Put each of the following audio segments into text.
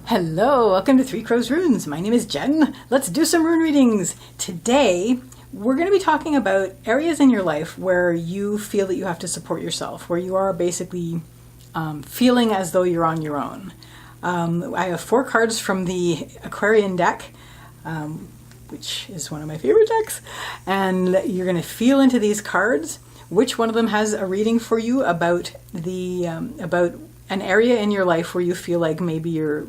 Hello, welcome to Three Crows Runes. My name is Jen. Let's do some rune readings. Today, we're going to be talking about areas in your life where you feel that you have to support yourself, where you are basically feeling as though you're on your own. I have 4 cards from the Aquarian deck, which is one of my favorite decks, and you're going to feel into these cards. Which one of them has a reading for you about about an area in your life where you feel like maybe you're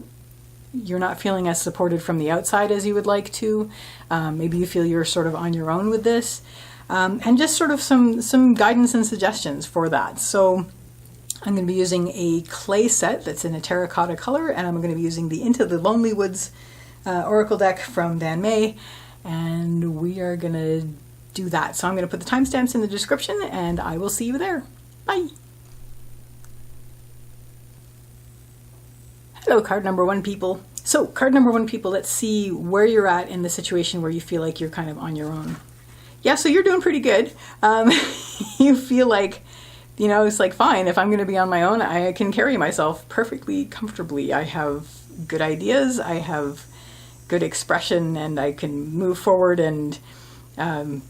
not feeling as supported from the outside as you would like to. Maybe you feel you're sort of on your own with this. And just sort of some guidance and suggestions for that. So I'm going to be using a clay set that's in a terracotta color, and I'm going to be using the Into the Lonely Woods Oracle deck from Van May, and we are going to do that. So I'm going to put the timestamps in the description, and I will see you there. Bye! Hello, card number 1 people. So, card number 1 people, let's see where you're at in the situation where you feel like you're kind of on your own. Yeah, so you're doing pretty good. You feel like, you know, it's like, fine, if I'm going to be on my own, I can carry myself perfectly comfortably. I have good ideas, I have good expression, and I can move forward and I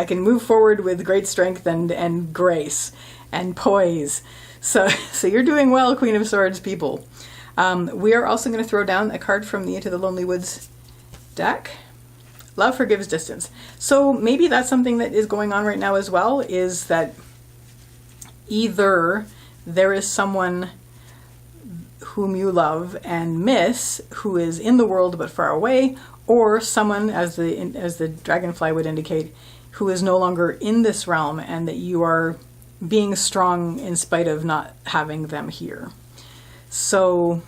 can move forward with great strength and grace and poise. So you're doing well, Queen of Swords people. We are also going to throw down a card from the Into the Lonely Woods deck. Love forgives distance. So maybe that's something that is going on right now as well, is that either there is someone whom you love and miss who is in the world but far away, or someone, as the dragonfly would indicate, who is no longer in this realm, and that you are being strong in spite of not having them here. So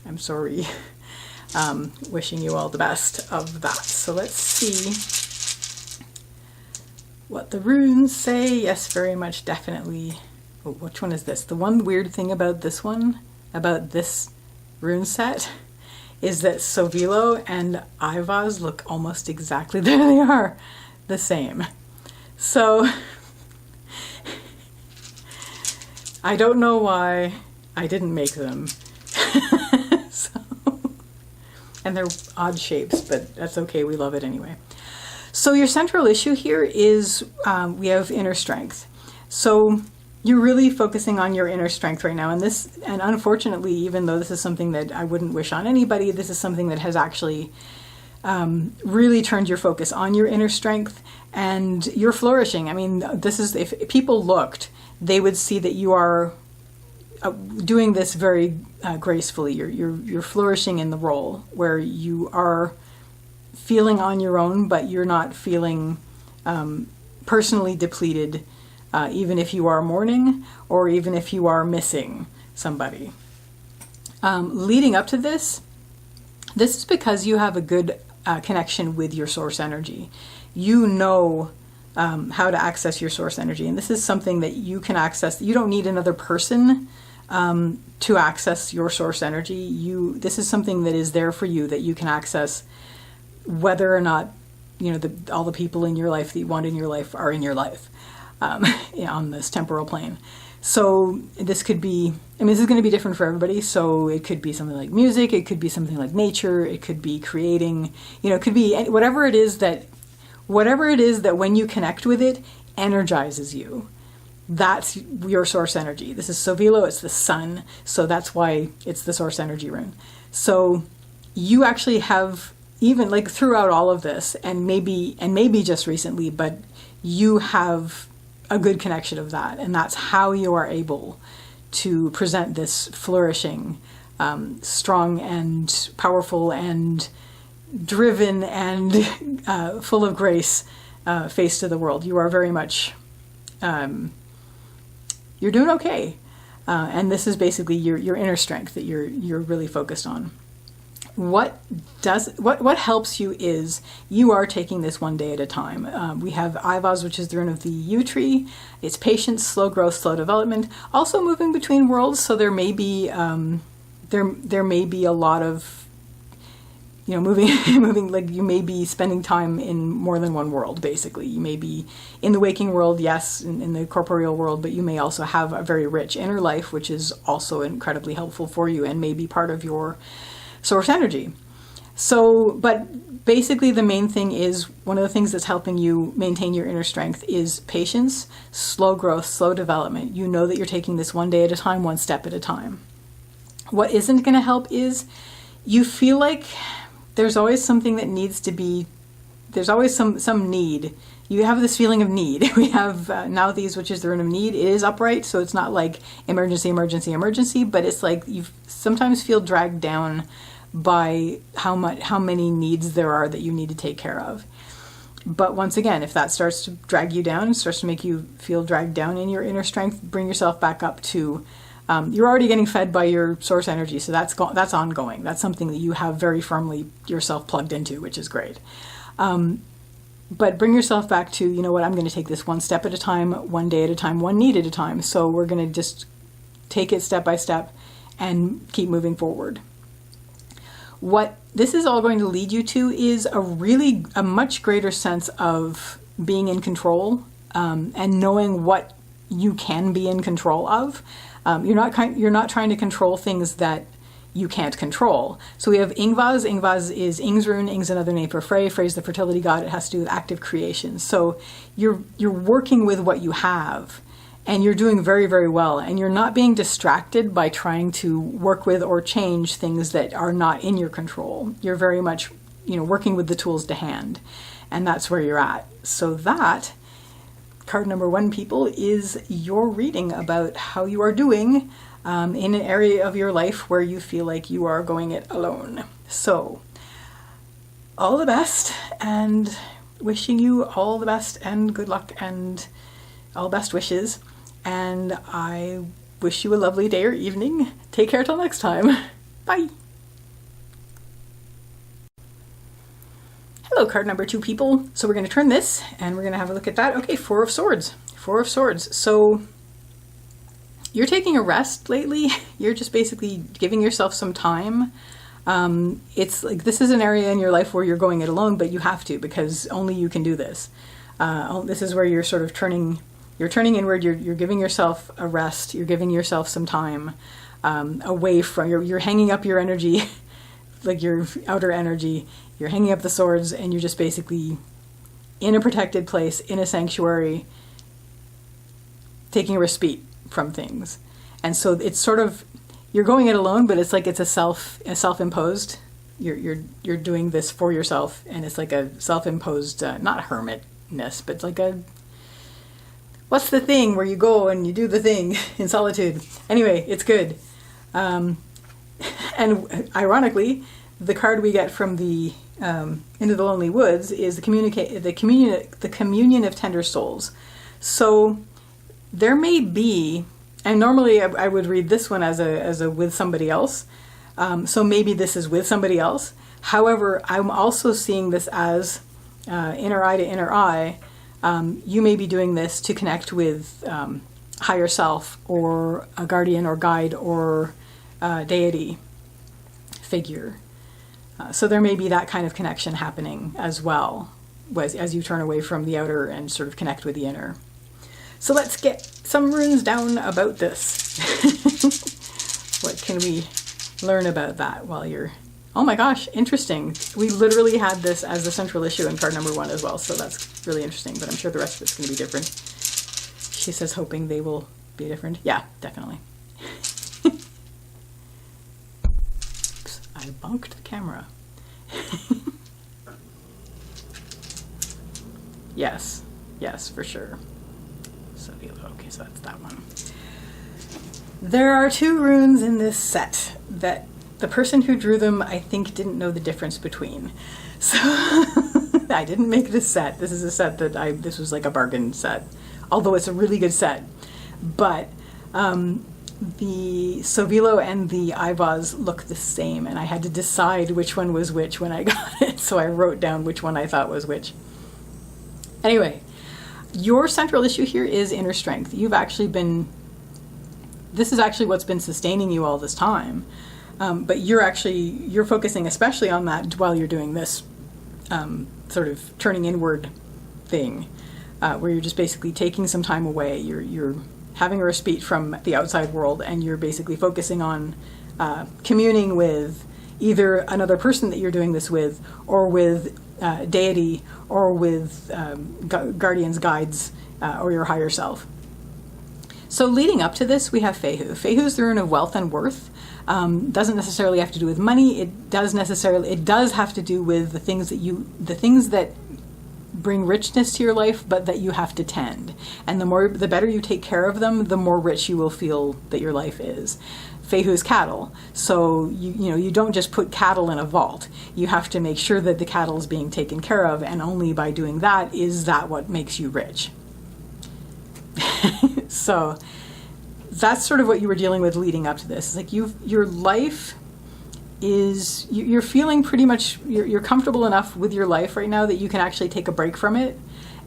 I'm sorry. Wishing you all the best of that. So let's see what the runes say. Yes, very much, definitely. Oh, which one is this? The one weird thing about this one, about this rune set, is that Sovilo and Ivaz look almost exactly, there they are, the same. So I don't know why I didn't make them. And they're odd shapes, but that's okay, we love it anyway. So your central issue here is we have inner strength. So you're really focusing on your inner strength right now, and unfortunately, even though this is something that I wouldn't wish on anybody, this is something that has actually really turned your focus on your inner strength, and you're flourishing. I mean, this is, if people looked, they would see that you are doing this very gracefully. You're flourishing in the role where you are feeling on your own, but you're not feeling personally depleted, even if you are mourning or even if you are missing somebody. Leading up to this is because you have a good connection with your source energy. You know how to access your source energy, and this is something that you can access. You don't need another person to access your source energy. This is something that is there for you, that you can access whether or not, you know, all the people in your life that you want in your life are in your life, on this temporal plane. So this could be, I mean, this is going to be different for everybody. So it could be something like music, it could be something like nature, it could be creating, you know, it could be whatever it is that when you connect with it, energizes you. That's your source energy. This is Sovilo, it's the sun, so that's why it's the source energy rune. So you actually have, even like throughout all of this, and maybe just recently, but you have a good connection of that, and that's how you are able to present this flourishing, strong and powerful and driven and full of grace face to the world. You are very much, you're doing okay, and this is basically your inner strength that you're really focused on. What helps you is you are taking this one day at a time. We have Ivaz, which is the rune of the yew tree. It's patience, slow growth, slow development. Also moving between worlds, so there may be a lot of you know, moving, moving, like you may be spending time in more than one world, basically. You may be in the waking world, yes, in the corporeal world, but you may also have a very rich inner life, which is also incredibly helpful for you and may be part of your source energy. So, but basically the main thing is, one of the things that's helping you maintain your inner strength is patience, slow growth, slow development. You know that you're taking this one day at a time, one step at a time. What isn't going to help is you feel like there's always something that needs to be, there's always some need. You have this feeling of need. We have Nauthiz, which is the rune of need. It is upright, so it's not like emergency, emergency, emergency, but it's like you sometimes feel dragged down by how many needs there are that you need to take care of. But once again, if that starts to drag you down, starts to make you feel dragged down in your inner strength, bring yourself back up to, you're already getting fed by your source energy, so that's ongoing. That's something that you have very firmly yourself plugged into, which is great. But bring yourself back to, you know what, I'm going to take this one step at a time, one day at a time, one need at a time. So we're going to just take it step by step and keep moving forward. What this is all going to lead you to is a much greater sense of being in control, and knowing what you can be in control of. You're not trying to control things that you can't control. So we have Ingvaz. Ingvaz is Ing's rune. Ing's another name for Frey. Frey's the fertility god. It has to do with active creation. So you're working with what you have, and you're doing very, very well. And you're not being distracted by trying to work with or change things that are not in your control. You're very much, you know, working with the tools to hand, and that's where you're at. So that card number 1, people, is your reading about how you are doing in an area of your life where you feel like you are going it alone. So all the best, and wishing you all the best and good luck and all best wishes. And I wish you a lovely day or evening. Take care till next time. Bye. Hello, card number 2, people. So we're going to turn this and we're going to have a look at that. Okay, 4 of Swords. 4 of Swords. So you're taking a rest lately. You're just basically giving yourself some time. It's like this is an area in your life where you're going it alone, but you have to, because only you can do this. This is where you're sort of turning inward. You're giving yourself a rest. You're giving yourself some time away from, you're hanging up your energy, like your outer energy. You're hanging up the swords, and you're just basically in a protected place, in a sanctuary, taking a respite from things. And so it's sort of, you're going it alone, but it's like it's a self-imposed. You're doing this for yourself, and it's like a self-imposed, not hermitness, but it's like a, what's the thing where you go and you do the thing in solitude? Anyway, it's good. And ironically, the card we get from the Into the Lonely Woods is the communion of tender souls. So there may be, and normally I would read this one as a with somebody else. So maybe this is with somebody else. However, I'm also seeing this as inner eye to inner eye. You may be doing this to connect with higher self, or a guardian or guide or deity figure. So there may be that kind of connection happening as well, as you turn away from the outer and sort of connect with the inner. So let's get some runes down about this. What can we learn about that while you're... Oh my gosh, interesting. We literally had this as the central issue in card number 1 as well, so that's really interesting, but I'm sure the rest of it's going to be different. She says hoping they will be different. Yeah, definitely. Oops, I bunked the camera. Yes, for sure. So, okay, so that's that one. There are 2 runes in this set that the person who drew them, I think, didn't know the difference between. So I didn't make this set. This is a set that this was like a bargain set, although it's a really good set. But the Sovilo and the Ivaz look the same, and I had to decide which one was which when I got it, so I wrote down which one I thought was which. Anyway, your central issue here is inner strength. You've actually been, this is actually what's been sustaining you all this time. But you're focusing especially on that while you're doing this sort of turning inward thing, where you're just basically taking some time away. You're having a respite from the outside world, and you're basically focusing on communing with either another person that you're doing this with, or with deity, or with guardians, guides, or your higher self. So leading up to this, we have Fehu. Fehu is the rune of wealth and worth. Doesn't necessarily have to do with money. It does have to do with the things that bring richness to your life, but that you have to tend. And the better you take care of them, the more rich you will feel that your life is. Fehu is cattle, so you don't just put cattle in a vault. You have to make sure that the cattle is being taken care of, and only by doing that is that what makes you rich. So that's sort of what you were dealing with leading up to this. It's like your life is, you're feeling pretty much, you're comfortable enough with your life right now that you can actually take a break from it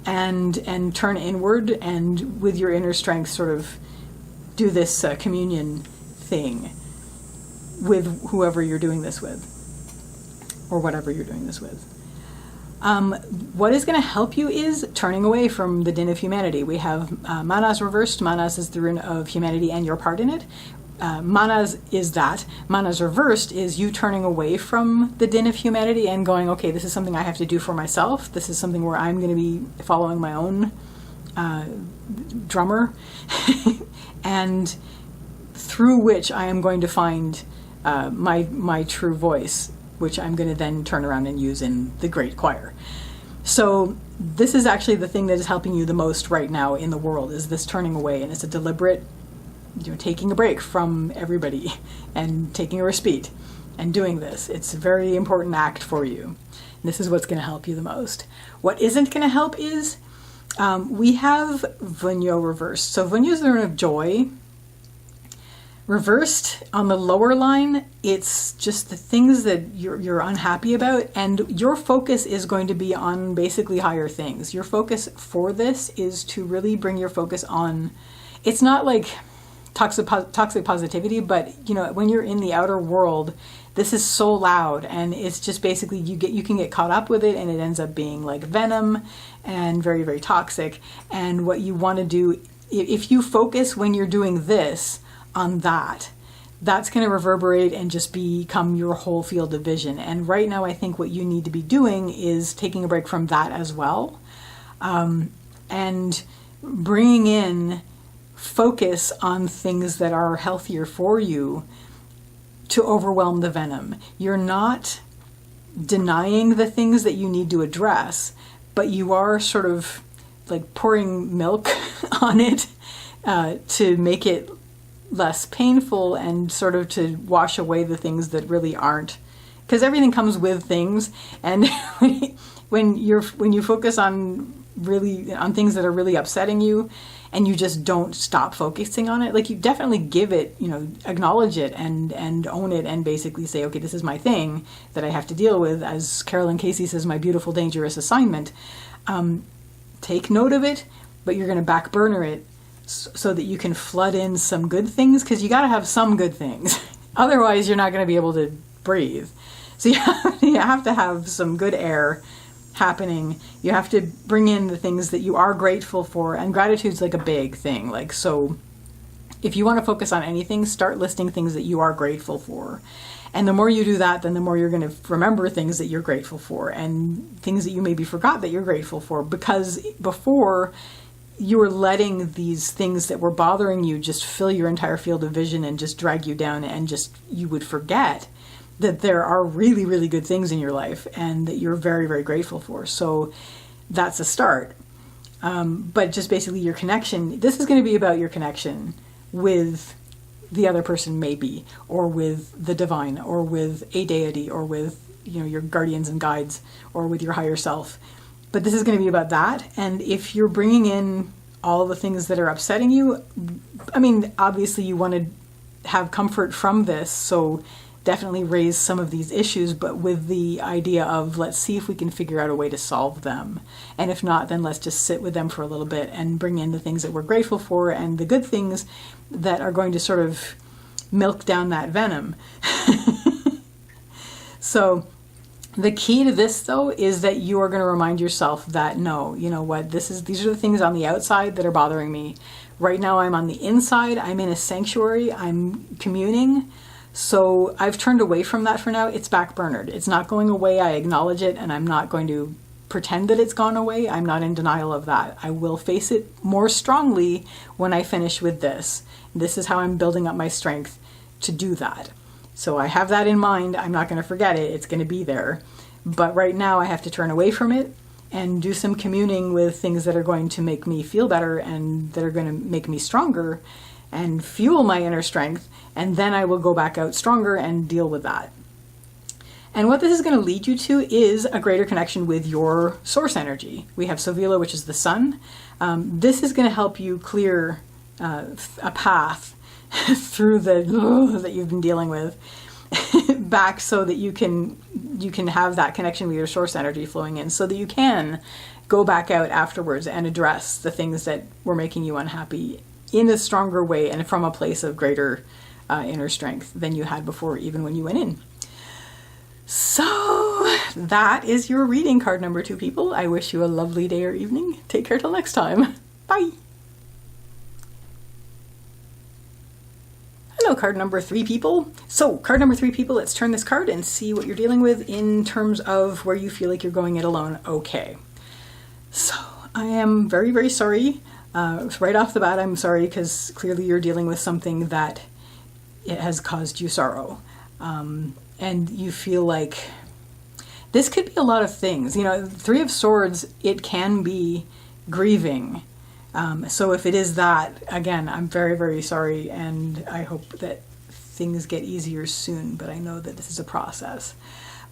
and turn inward, and with your inner strength sort of do this communion thing with whoever you're doing this with, or whatever you're doing this with. What is going to help you is turning away from the din of humanity. We have Manas reversed. Manas is the rune of humanity and your part in it. Manas is that. Manas reversed is you turning away from the din of humanity and going, okay, this is something I have to do for myself. This is something where I'm going to be following my own drummer, and through which I am going to find my true voice, which I'm going to then turn around and use in the great choir. So this is actually the thing that is helping you the most right now in the world, is this turning away, and it's a deliberate, taking a break from everybody and taking a respite and doing this. It's a very important act for you. And this is what's going to help you the most. What isn't going to help is we have Vunyo reversed. So Vunyo is the rune of joy. Reversed on the lower line, it's just the things that you're unhappy about, and your focus is going to be on basically higher things. Your focus for this is to really bring your focus on, it's not like toxic positivity, but when you're in the outer world, this is so loud, and it's just basically you can get caught up with it, and it ends up being like venom and very, very toxic. And what you want to do, if you focus when you're doing this on that's going to reverberate and just become your whole field of vision. And right now, I think what you need to be doing is taking a break from that as well, and bringing in focus on things that are healthier for you to overwhelm the venom. You're not denying the things that you need to address, but you are sort of like pouring milk on it to make it less painful, and sort of to wash away the things that really aren't, because everything comes with things. And when you focus on things that are really upsetting you, and you just don't stop focusing on it, like you definitely give it, acknowledge it and own it, and basically say, okay, this is my thing that I have to deal with, as Carolyn Casey says, my beautiful dangerous assignment. Take note of it, but you're going to back burner it so that you can flood in some good things, because you got to have some good things. Otherwise, you're not going to be able to breathe. So you have to have some good air happening. You have to bring in the things that you are grateful for, and gratitude's like a big thing. Like, so if you want to focus on anything, start listing things that you are grateful for. And the more you do that, then the more you're going to remember things that you're grateful for, and things that you maybe forgot that you're grateful for, because before you were letting these things that were bothering you just fill your entire field of vision and just drag you down, and just you would forget that there are really, really good things in your life and that you're very, very grateful for. So that's a start. But just basically your connection, this is going to be about your connection with the other person, maybe, or with the divine, or with a deity, or with your guardians and guides, or with your higher self. But this is going to be about that. And if you're bringing in all the things that are upsetting you, I mean, obviously you want to have comfort from this, so definitely raise some of these issues, but with the idea of, let's see if we can figure out a way to solve them. And if not, then let's just sit with them for a little bit and bring in the things that we're grateful for, and the good things that are going to sort of milk down that venom. So the key to this, though, is that you are going to remind yourself that, no, you know what, these are the things on the outside that are bothering me. Right now I'm on the inside, I'm in a sanctuary, I'm communing. So I've turned away from that for now. It's backburnered. It's not going away. I acknowledge it, and I'm not going to pretend that it's gone away. I'm not in denial of that. I will face it more strongly when I finish with this. This is how I'm building up my strength to do that. So I have that in mind. I'm not going to forget it. It's going to be there. But right now I have to turn away from it and do some communing with things that are going to make me feel better and that are going to make me stronger and fuel my inner strength. And then I will go back out stronger and deal with that. And what this is going to lead you to is a greater connection with your source energy. We have Sovila, which is the sun. This is going to help you clear a path through the that you've been dealing with back, so that you can have that connection with your source energy flowing in, so that you can go back out afterwards and address the things that were making you unhappy in a stronger way and from a place of greater inner strength than you had before, even when you went in. So that is your reading, card number 2, people. I wish you a lovely day or evening. Take care till next time. Bye. Hello, card number 3, people. So card number 3, people, let's turn this card and see what you're dealing with in terms of where you feel like you're going it alone. Okay. So I am very, very sorry. Right off the bat, I'm sorry, because clearly you're dealing with something that it has caused you sorrow. And you feel like this could be a lot of things. You know, 3 of Swords, it can be grieving. So if it is that, again, I'm very, very sorry, and I hope that things get easier soon, but I know that this is a process.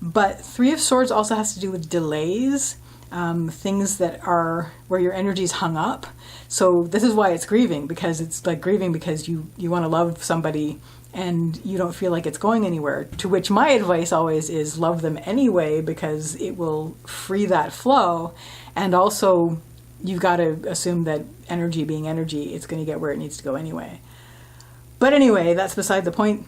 But 3 of Swords also has to do with delays, things that are where your energy is hung up. So this is why it's grieving, because it's like grieving because you want to love somebody and you don't feel like it's going anywhere, to which my advice always is love them anyway, because it will free that flow. And also you've got to assume that energy being energy, it's going to get where it needs to go anyway. But anyway, that's beside the point.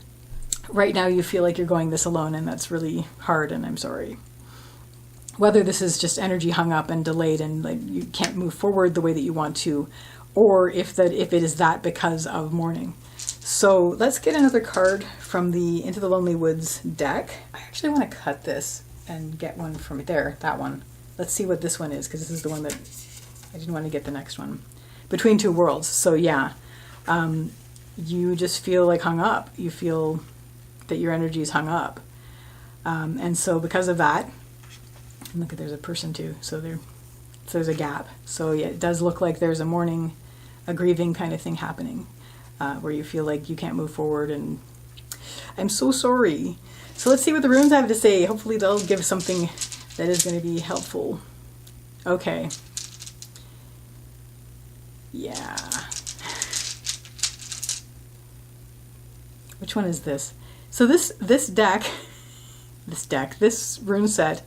Right now you feel like you're going this alone, and that's really hard, and I'm sorry. Whether this is just energy hung up and delayed and like you can't move forward the way that you want to, or if it is that because of mourning. So let's get another card from the Into the Lonely Woods deck. I actually want to cut this and get one from there, that one. Let's see what this one is, because this is the one that I didn't want to get the next one. Between Two Worlds. So yeah, you just feel like hung up. You feel that your energy is hung up. And so because of that, look, there's a person too. So there's a gap. So yeah, it does look like there's a mourning, a grieving kind of thing happening, where you feel like you can't move forward, and I'm so sorry. So let's see what the runes have to say. Hopefully they'll give something that is going to be helpful. Okay. Yeah. Which one is this? So this rune set,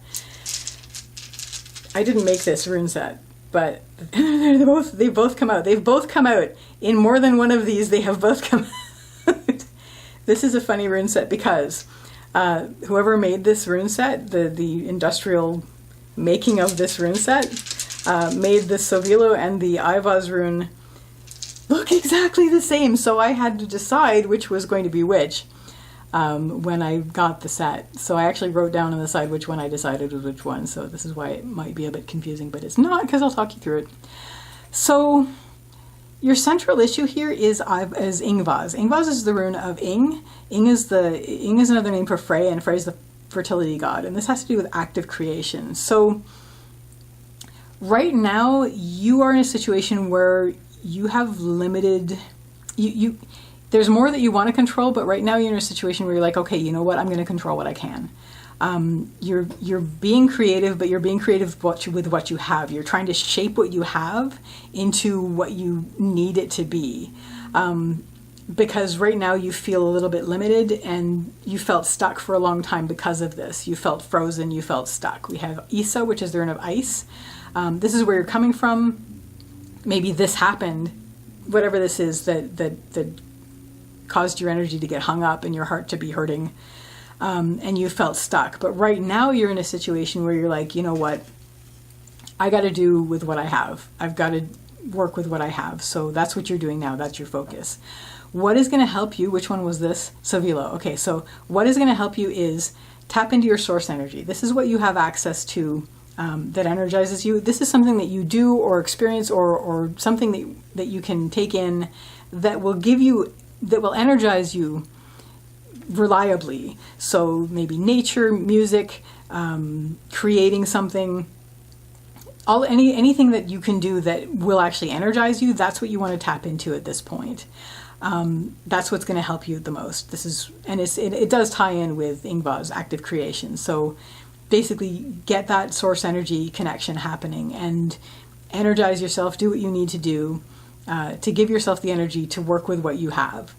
I didn't make this rune set, but they both come out. They've both come out. In more than one of these, they have both come out. This is a funny rune set because whoever made this rune set, the industrial making of this rune set, made the Sovilo and the Ivaz rune look exactly the same. So I had to decide which was going to be which when I got the set. So I actually wrote down on the side which one I decided was which one. So this is why it might be a bit confusing, but it's not, because I'll talk you through it. So your central issue here is Ingvaz. Ingvaz is the rune of Ing. Ing is another name for Frey, and Frey is the fertility god. And this has to do with active creation. So right now you are in a situation where you have limited, there's more that you want to control, but right now you're in a situation where you're like, okay, you know what, I'm going to control what I can. You're being creative, but you're being creative with what you have. You're trying to shape what you have into what you need it to be. Because right now you feel a little bit limited, and you felt stuck for a long time because of this. You felt frozen, you felt stuck. We have Isa, which is the rune of ice. This is where you're coming from. Maybe this happened, whatever this is, that caused your energy to get hung up and your heart to be hurting, and you felt stuck. But right now you're in a situation where you're like, you know what, I got to do with what I have. I've got to work with what I have. So that's what you're doing now. That's your focus. What is going to help you? Which one was this? Savila. Okay, so what is going to help you is tap into your source energy. This is what you have access to, that energizes you. This is something that you do or experience, or something that you can take in that will give you, that will energize you reliably. So maybe nature, music, creating something, anything that you can do that will actually energize you. That's what you want to tap into at this point. That's what's going to help you the most. It does tie in with Ingvar's active creation. So basically get that source energy connection happening and energize yourself, do what you need to do to give yourself the energy to work with what you have.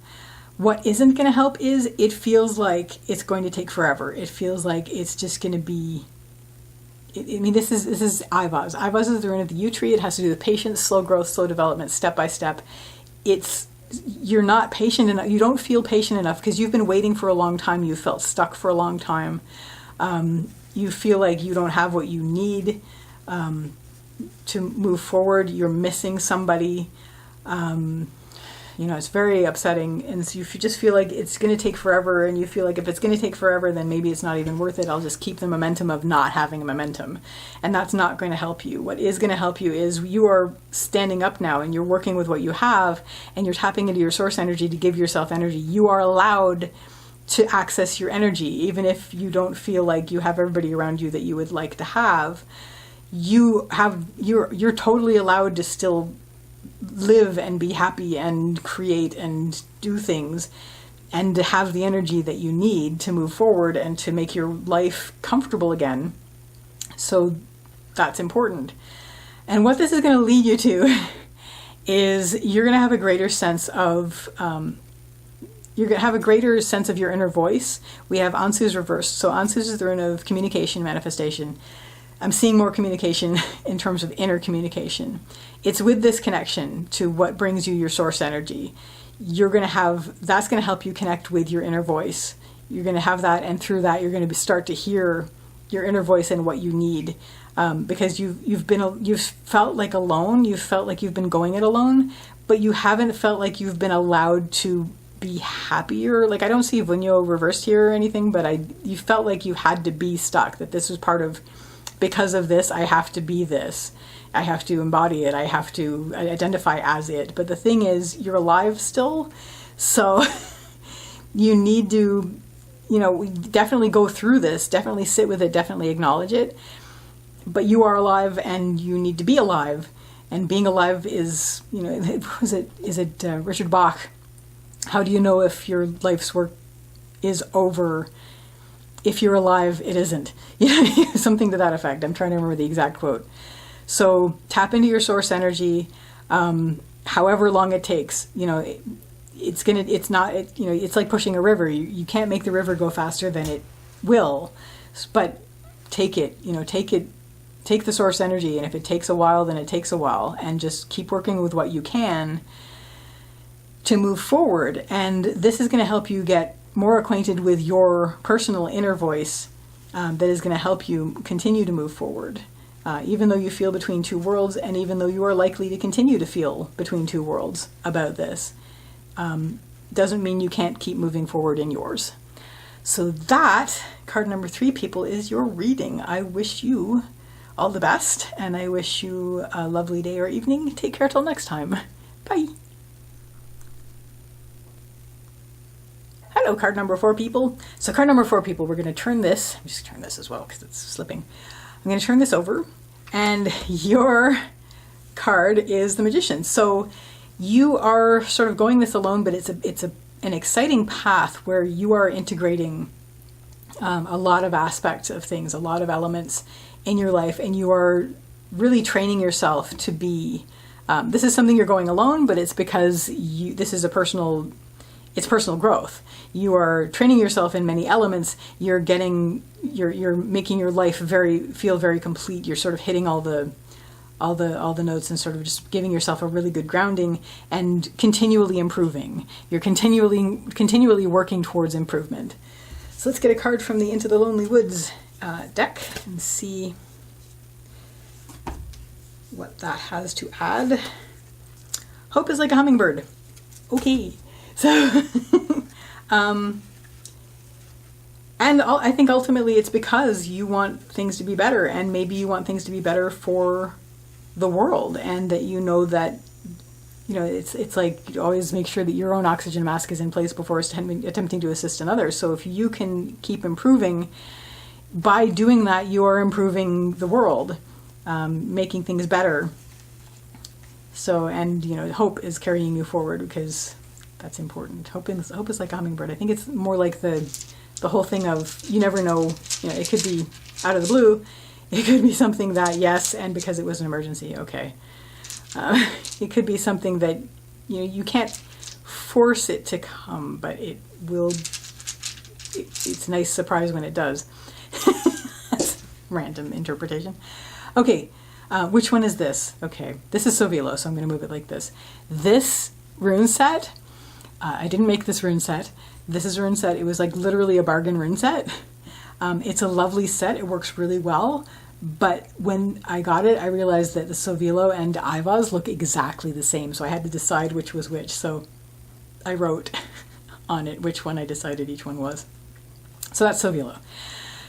What isn't going to help is it feels like it's going to take forever. It feels like it's just going to be, this is Ivaz. Ivaz is the rune of the yew tree. It has to do with patience, slow growth, slow development, step by step. You're not patient enough. You don't feel patient enough because you've been waiting for a long time. You felt stuck for a long time. You feel like you don't have what you need to move forward. You're missing somebody. It's very upsetting. And so you just feel like it's going to take forever. And you feel like if it's going to take forever, then maybe it's not even worth it. I'll just keep the momentum of not having a momentum. And that's not going to help you. What is going to help you is you are standing up now and you're working with what you have and you're tapping into your source energy to give yourself energy. You are allowed to access your energy, even if you don't feel like you have everybody around you that you would like to have. You're totally allowed to still live and be happy and create and do things and to have the energy that you need to move forward and to make your life comfortable again. So that's important. And what this is going to lead you to is you're going to have a greater sense of you're going to have a greater sense of your inner voice. We have Ansu's reversed. So Ansu is the rune of communication, manifestation. I'm seeing more communication in terms of inner communication. It's with this connection to what brings you your source energy. That's going to help you connect with your inner voice. You're going to have that, and through that, you're going to start to hear your inner voice and what you need. Because you've felt like alone. You've felt like you've been going it alone, but you haven't felt like you've been allowed to be happier. Like, I don't see Vunyo reversed here or anything, but you felt like you had to be stuck, that this was part of, because of this, I have to be this. I have to embody it. I have to identify as it. But the thing is, you're alive still. So you need to, definitely go through this, definitely sit with it, definitely acknowledge it. But you are alive and you need to be alive. And being alive is, is it Richard Bach? How do you know if your life's work is over? If you're alive, it isn't. Something to that effect. I'm trying to remember the exact quote. So tap into your source energy, however long it takes. It's like pushing a river. You can't make the river go faster than it will, but take the source energy. And if it takes a while, then it takes a while, and just keep working with what you can to move forward. And this is going to help you get more acquainted with your personal inner voice that is going to help you continue to move forward. Even though you feel between two worlds, and even though you are likely to continue to feel between two worlds about this, doesn't mean you can't keep moving forward in yours. So that, card number 3, people, is your reading. I wish you all the best, and I wish you a lovely day or evening. Take care till next time. Bye. Hello, card number 4, people. So card number 4, people, we're going to turn this. I'm just turn this as well because it's slipping. I'm going to turn this over, and your card is the Magician. So you are sort of going this alone, but it's an exciting path where you are integrating a lot of aspects of things, a lot of elements in your life, and you are really training yourself to be. This is something you're going alone, but it's because this is personal growth. You are training yourself in many elements. You're making your life feel very complete. You're sort of hitting all the all the notes and sort of just giving yourself a really good grounding and continually improving. You're continually working towards improvement. So let's get a card from the Into the Lonely Woods deck and see what that has to add. Hope is like a hummingbird. Okay. So, I think ultimately it's because you want things to be better, and maybe you want things to be better for the world, and that you know that, it's like you always make sure that your own oxygen mask is in place before attempting to assist another. So if you can keep improving, by doing that, you are improving the world, making things better. So, and hope is carrying you forward, because that's important. Hope is like a hummingbird. I think it's more like the whole thing of, you never know, it could be out of the blue. It could be something that, yes, and because it was an emergency, okay. It could be something that, you can't force it to come, but it will, it's a nice surprise when it does. That's random interpretation. Okay, which one is this? Okay, this is Sovilo, so I'm going to move it like this. This rune set, I didn't make this rune set. This is a rune set. It was like literally a bargain rune set. It's a lovely set. It works really well. But when I got it, I realized that the Sovilo and Ivaz look exactly the same. So I had to decide which was which. So I wrote on it which one I decided each one was. So that's Sovilo.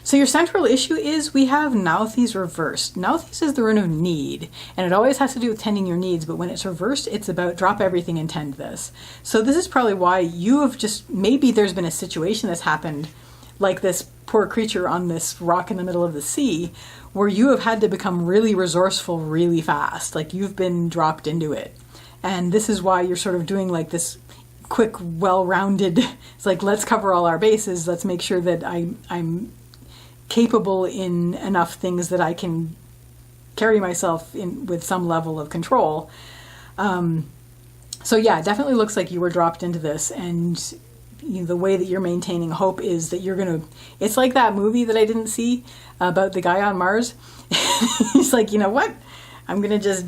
So your central issue is we have Nauthiz reversed. Nauthiz is the rune of need, and it always has to do with tending your needs, but when it's reversed, it's about drop everything and tend this. So this is probably why you have maybe there's been a situation that's happened, like this poor creature on this rock in the middle of the sea, where you have had to become really resourceful really fast, like you've been dropped into it. And this is why you're sort of doing like this quick, well-rounded, it's like, let's cover all our bases, let's make sure that I'm capable in enough things that I can carry myself in with some level of control. So yeah, it definitely looks like you were dropped into this, and the way that you're maintaining hope is that you're gonna, it's like that movie that I didn't see about the guy on Mars. He's like, you know what? I'm gonna just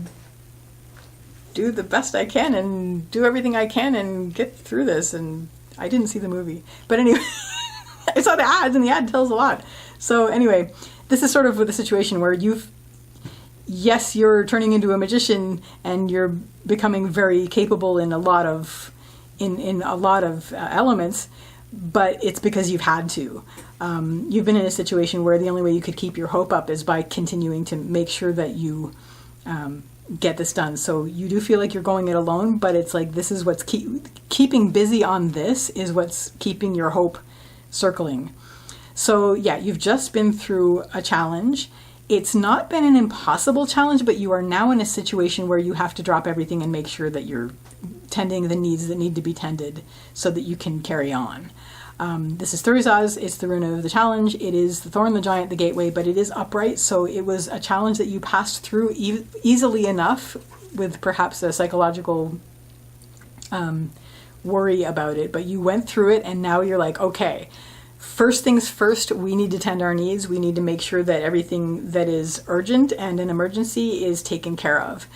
do the best I can and do everything I can and get through this. And I didn't see the movie, but anyway, I saw the ads, and the ad tells a lot. So anyway, this is sort of with a situation where yes, you're turning into a magician and you're becoming very capable in a lot of elements, but it's because you've had to. You've been in a situation where the only way you could keep your hope up is by continuing to make sure that you get this done. So you do feel like you're going it alone, but it's like this is what's keeping busy on this is what's keeping your hope circling. So yeah, you've just been through a challenge. It's not been an impossible challenge, but you are now in a situation where you have to drop everything and make sure that you're tending the needs that need to be tended so that you can carry on. This is Thurizaz. It's the rune of the challenge. It is the thorn, the giant, the gateway, but it is upright. So it was a challenge that you passed through easily enough with perhaps a psychological worry about it, but you went through it, and now you're like, okay, first things first, we need to tend our needs. We need to make sure that everything that is urgent and an emergency is taken care of.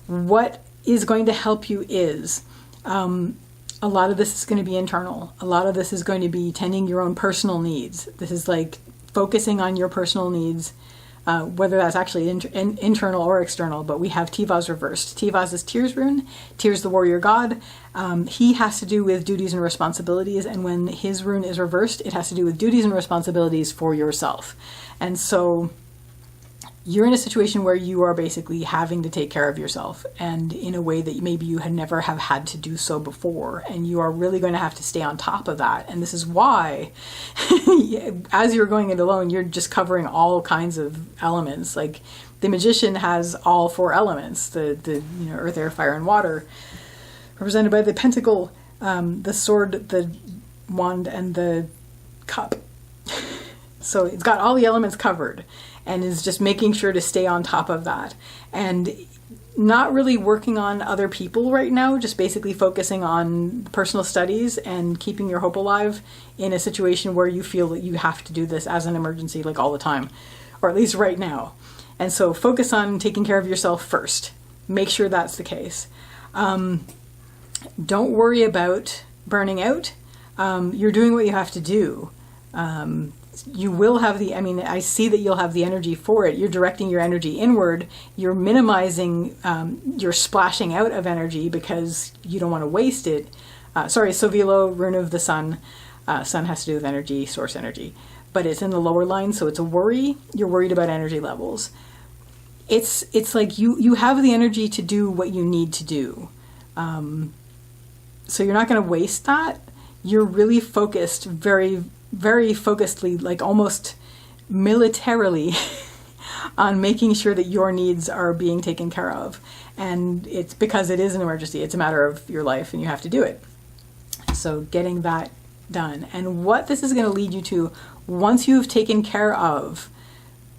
What is going to help you is a lot of this is going to be internal. A lot of this is going to be tending your own personal needs. This is like focusing on your personal needs, whether that's actually internal or external, but we have Tivaz reversed. Tivaz is Tyr's rune. Tyr's the warrior god. He has to do with duties and responsibilities, and when his rune is reversed, it has to do with duties and responsibilities for yourself. And so you're in a situation where you are basically having to take care of yourself, and in a way that maybe you had never have had to do so before, and you are really going to have to stay on top of that. And this is why as you're going it alone, you're just covering all kinds of elements. Like the magician has all four elements, the earth, air, fire, and water, represented by the pentacle, the sword, the wand, and the cup. So it's got all the elements covered, and is just making sure to stay on top of that. And not really working on other people right now, just basically focusing on personal studies and keeping your hope alive in a situation where you feel that you have to do this as an emergency, like all the time, or at least right now. And so focus on taking care of yourself first. Make sure that's the case. Don't worry about burning out. You're doing what you have to do. You will have I see that you'll have the energy for it. You're directing your energy inward. You're minimizing your splashing out of energy because you don't want to waste it. Sovilo, Rune of the Sun. Sun has to do with energy, source energy. But it's in the lower line, so it's a worry. You're worried about energy levels. It's like you have the energy to do what you need to do. So you're not going to waste that. You're really focused, very, very focusedly, like almost militarily, on making sure that your needs are being taken care of. And it's because it is an emergency. It's a matter of your life and you have to do it. So getting that done. And what this is going to lead you to, once you've taken care of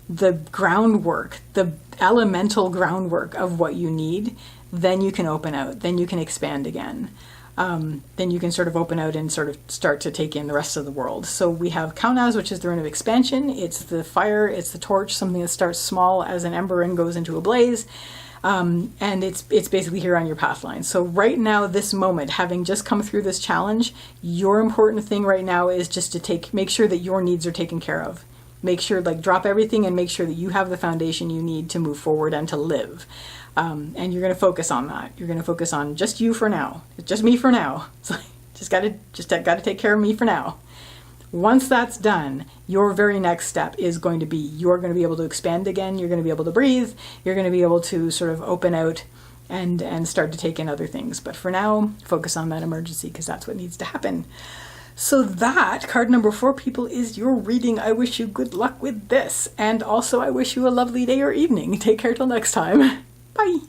the groundwork, the elemental groundwork of what you need, then you can open out, then you can expand again. Then you can sort of open out and sort of start to take in the rest of the world. So we have Kaunaz, which is the Rune of Expansion. It's the fire, it's the torch, something that starts small as an ember and goes into a blaze. And it's basically here on your path line. So right now, this moment, having just come through this challenge, your important thing right now is just to make sure that your needs are taken care of. Make sure, drop everything and make sure that you have the foundation you need to move forward and to live. And you're going to focus on that. You're going to focus on just you for now. It's just me for now. So just got to take care of me for now. Once that's done, your very next step is going to be, you're going to be able to expand again. You're going to be able to breathe. You're going to be able to sort of open out and start to take in other things. But for now, focus on that emergency because that's what needs to happen. So that, card number 4, people, is your reading. I wish you good luck with this. And also, I wish you a lovely day or evening. Take care till next time. Bye.